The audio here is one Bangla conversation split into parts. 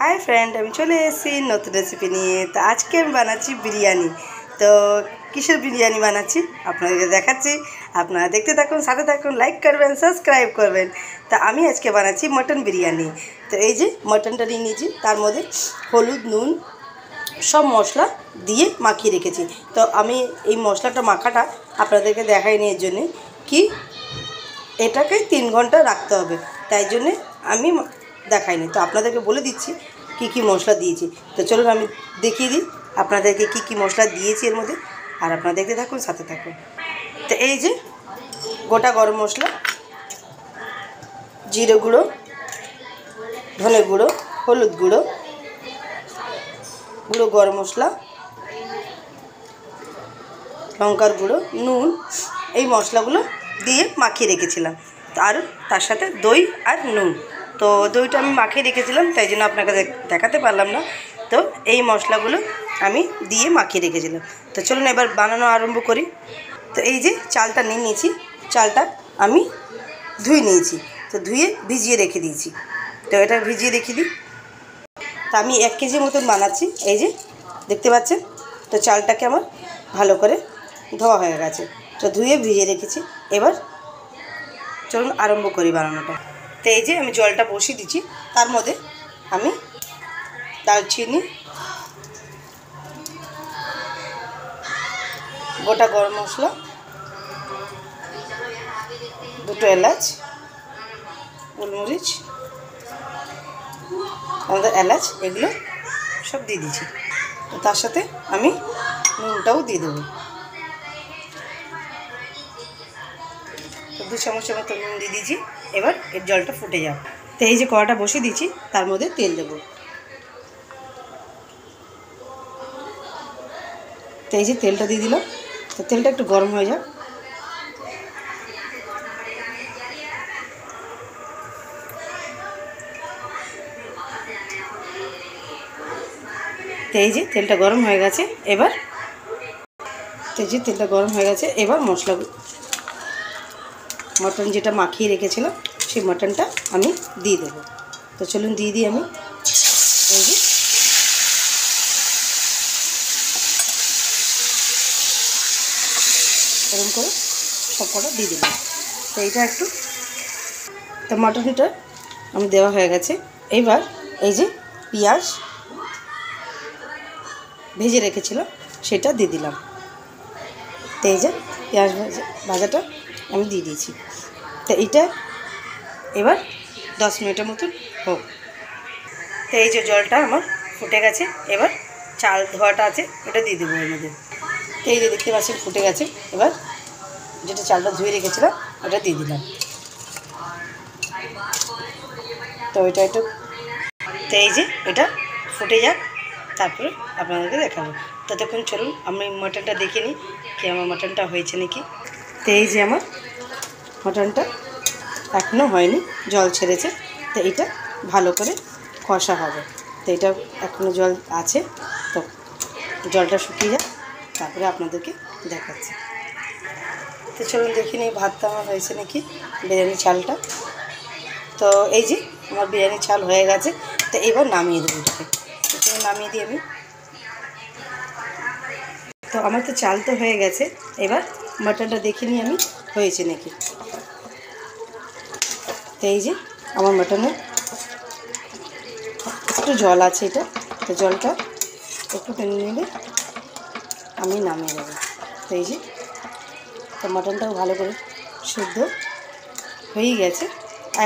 हाय फ्रेंड আমি চলে এসেছি নতুন রেসিপি নিয়ে। তো আজকে আমি বানাচ্ছি বিরিয়ানি। তো কিসের বিরিয়ানি বানাচ্ছি আপনাদেরকে দেখাচ্ছি, আপনারা দেখতে থাকুন, সাথে থাকুন, লাইক করবেন, সাবস্ক্রাইব করবেন। তো আমি আজকে বানাচ্ছি মটন বিরিয়ানি। তো এই যে মটনটা নিয়ে নিয়েছি, তার মধ্যে হলুদ, নুন সব মশলা দিয়ে মাখিয়ে রেখেছি। তো আমি এই মশলাটা মাখাটা আপনাদেরকে দেখাইনি এর জন্যে কি এটাকে 3 ঘন্টা রাখতে হবে, তাই জন্যে আমি দেখাইনি। তো আপনাদেরকে বলে দিচ্ছি কি কি মশলা দিয়েছি। তো চলুন আমি দেখিয়ে দিই আপনাদেরকে কি কি মশলা দিয়েছি এর মধ্যে, আর আপনারা দেখতে থাকুন, সাথে থাকুন। তো এই যে গোটা গরম মশলা, জিরে গুঁড়ো, ধনে গুঁড়ো, হলুদ গুঁড়ো, গুঁড়ো গরম মশলা, লঙ্কার গুঁড়ো, নুন, এই মশলাগুলো দিয়ে মাখিয়ে রেখেছিলাম। আর তার সাথে দই আর নুন। তো দইটা আমি মাখিয়ে রেখেছিলাম, তাই জন্য আপনাকে দেখাতে পারলাম না। তো এই মশলাগুলো আমি দিয়ে মাখিয়ে রেখেছিলাম। তো চলুন এবার বানানো আরম্ভ করি। তো এই যে চালটা নিয়ে নিয়েছি, চালটা আমি ধুয়ে নিয়েছি। তো ধুয়ে ভিজিয়ে রেখে দিয়েছি। তো এটা ভিজিয়ে রেখে দিই। তো আমি 1 কেজি মতন বানাচ্ছি, এই যে দেখতে পাচ্ছেন। তো চালটাকে আমার ভালো করে ধোয়া হয়ে গেছে, তো ধুয়ে ভিজিয়ে রেখেছি। এবার চলুন আরম্ভ করি বানানোটা। তো এই যে আমি জলটা বসিয়ে দিচ্ছি, তার মধ্যে আমি দারচিনি, গোটা গরম মশলা, 2টো এলাচ, গোলমরিচ, আমাদের এলাচ, এগুলো সব দিয়ে দিচ্ছি। তো তার সাথে আমি নুনটাও দিয়ে দেবো। 2 চামচের মতো নুন দিয়ে দিয়েছি। এবার এর জলটা ফুটে যাবে। তো এই যে কড়াটা বসিয়ে দিচ্ছি, তার মধ্যে তেল দেবো। তো এই যে তেলটা দিয়ে দিলাম। তো তেলটা একটু গরম হয়ে যাক। তো এই যে তেলটা গরম হয়ে গেছে। এবার এবার মটন যেটা মাখিয়ে রেখেছিলাম সেই মটনটা আমি দিয়ে দেবো। তো চলুন দিয়ে দিই আমি। এই যে এরকম করে সব কটা দিয়ে দিলাম। তো এইটা একটু, তো মটনটা আমি দেওয়া হয়ে গেছে। এবার এই যে পেঁয়াজ ভেজে রেখেছিলাম সেটা দিয়ে দিলাম। তো এই যে পেঁয়াজ ভাজাটা আমি দিয়ে দিয়েছি। তো এইটা এবার 10 মিনিটের মতন হোক। তো এই যে জলটা আমার ফুটে গেছে। এবার চাল ধোয়াটা আছে ওটা দিয়ে দেবো এর মধ্যে। তো এই যে দেখতে পাচ্ছেন ফুটে গেছে। এবার যেটা চালটা ধুয়ে রেখেছিলাম ওটা দিয়ে দিলাম। তো ওইটা একটু, তো এই যে এটা ফুটে যাক, তারপরে আপনাদেরকে দেখাবো। ততক্ষণ চলুন আমি মটনটা দেখে নিই কি আমার মটনটা হয়েছে নাকি। তো এই যে আমার মটনটা এখনও হয়নি, জল ছেড়েছে। তো এটা ভালো করে কষা হবে। তো এটা এখনও জল আছে, তো জলটা শুকিয়ে যাক, তারপরে আপনাদেরকে দেখাচ্ছি। তো চলুন দেখে নিই ভাতটা আমার হয়েছে নাকি, বিরিয়ানি চালটা। তো এই যে আমার বিরিয়ানি চাল হয়ে গেছে। তো এবার নামিয়ে দেবো এটাকে। তো নামিয়ে দিই আমি। তো আমার তো চাল তো হয়ে গেছে। এবার মটনটা দেখে নিই আমি হয়েছে নাকি। তো এই যে আমার মটনে একটু জল আছে, এটা তো জলটা একটু টেনে নিলে আমি নামিয়ে দেবো। তো এই যে তো মটনটাও ভালো করে সিদ্ধ হয়েই গেছে,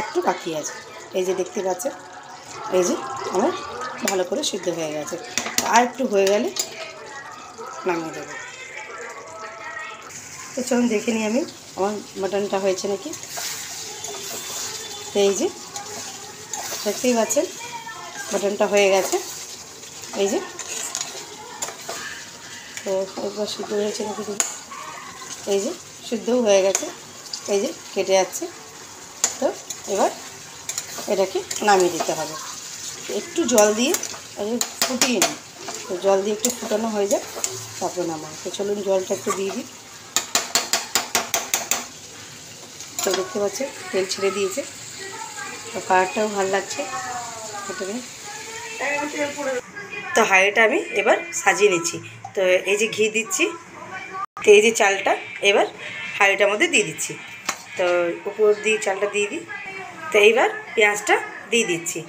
একটু বাকি আছে। এই যে দেখতে পাচ্ছেন, এই যে আমার ভালো করে সিদ্ধ হয়ে গেছে। আর একটু হয়ে গেলে নামিয়ে দেবো। তো চলুন দেখে নিই আমি আমার মটনটা হয়েছে নাকি। তো এই যে দেখতেই পাচ্ছেন মটনটা হয়ে গেছে। এই যে তো একবার সিদ্ধ হয়েছে নাকি, এই যে সিদ্ধও হয়ে গেছে, এই যে কেটে যাচ্ছে। তো এবার এটাকে নামিয়ে দিতে হবে। একটু জল দিয়ে ফুটিয়ে নিই। তো জল দিয়ে একটু ফুটানো হয়ে যায়, তারপরে নামাবো। তো চলুন জলটা একটু দিয়ে দিই। তো দেখতে পাচ্ছেন তেল ছেড়ে দিয়েছে। তো কালারটাও ভালো লাগছে। এটাকে তো হাঁড়িটা আমি এবার সাজিয়ে নিচ্ছি। তো এই যে ঘি দিচ্ছি, তো এই যে চালটা এবার হাঁড়িটার মধ্যে দিয়ে দিচ্ছি। তো উপর দিয়ে চালটা দিয়ে দিই। তো এইবার পেঁয়াজটা দিয়ে দিচ্ছি।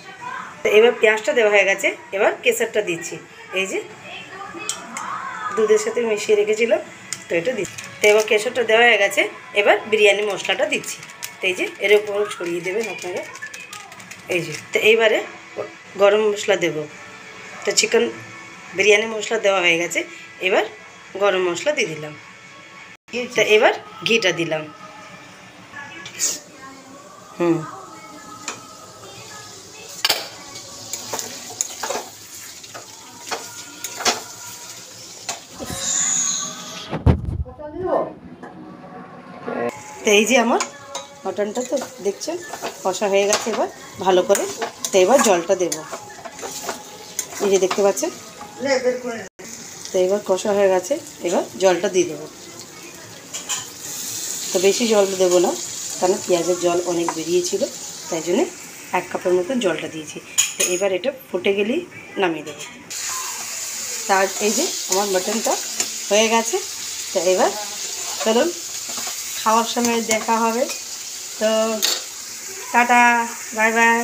তো এবার পেঁয়াজটা দেওয়া হয়ে গেছে, এবার কেশরটা দিচ্ছি। এই যে দুধের সাথে মিশিয়ে রেখেছিলাম, তো এটা দিচ্ছি। তো এবার কেশরটা দেওয়া হয়ে গেছে, এবার বিরিয়ানি মশলাটা দিচ্ছি। তো এই যে এর উপর ছড়িয়ে দেবেন আপনারা। এই যে তো এইবারে গরম মশলা দেব। তো চিকেন বিরিয়ানি মশলা দেওয়া হয়ে গেছে, এবার গরম মশলা দিয়ে দিলাম। তো এবার ঘিটা দিলাম। হুম, তো এই যে আমার মটনটা তো দেখছেন কষা হয়ে গেছে, এবার ভালো করে। তো এবার জলটা দেব, এই যে দেখতে পাচ্ছেন। তো এবার কষা হয়ে গেছে, এবার জলটা দিয়ে দেবো। তো বেশি জল দেবো না, কারণ পেঁয়াজের জল অনেক বেরিয়েছিল, তাই জন্যে 1 কাপের মতন জলটা দিয়েছি। তো এবার এটা ফুটে গেলেই নামিয়ে দেবো। তার এই যে আমার মটনটা হয়ে গেছে। তো এবার চলুন খাওয়ার সময় দেখা হবে। তো টাটা, বাই বাই।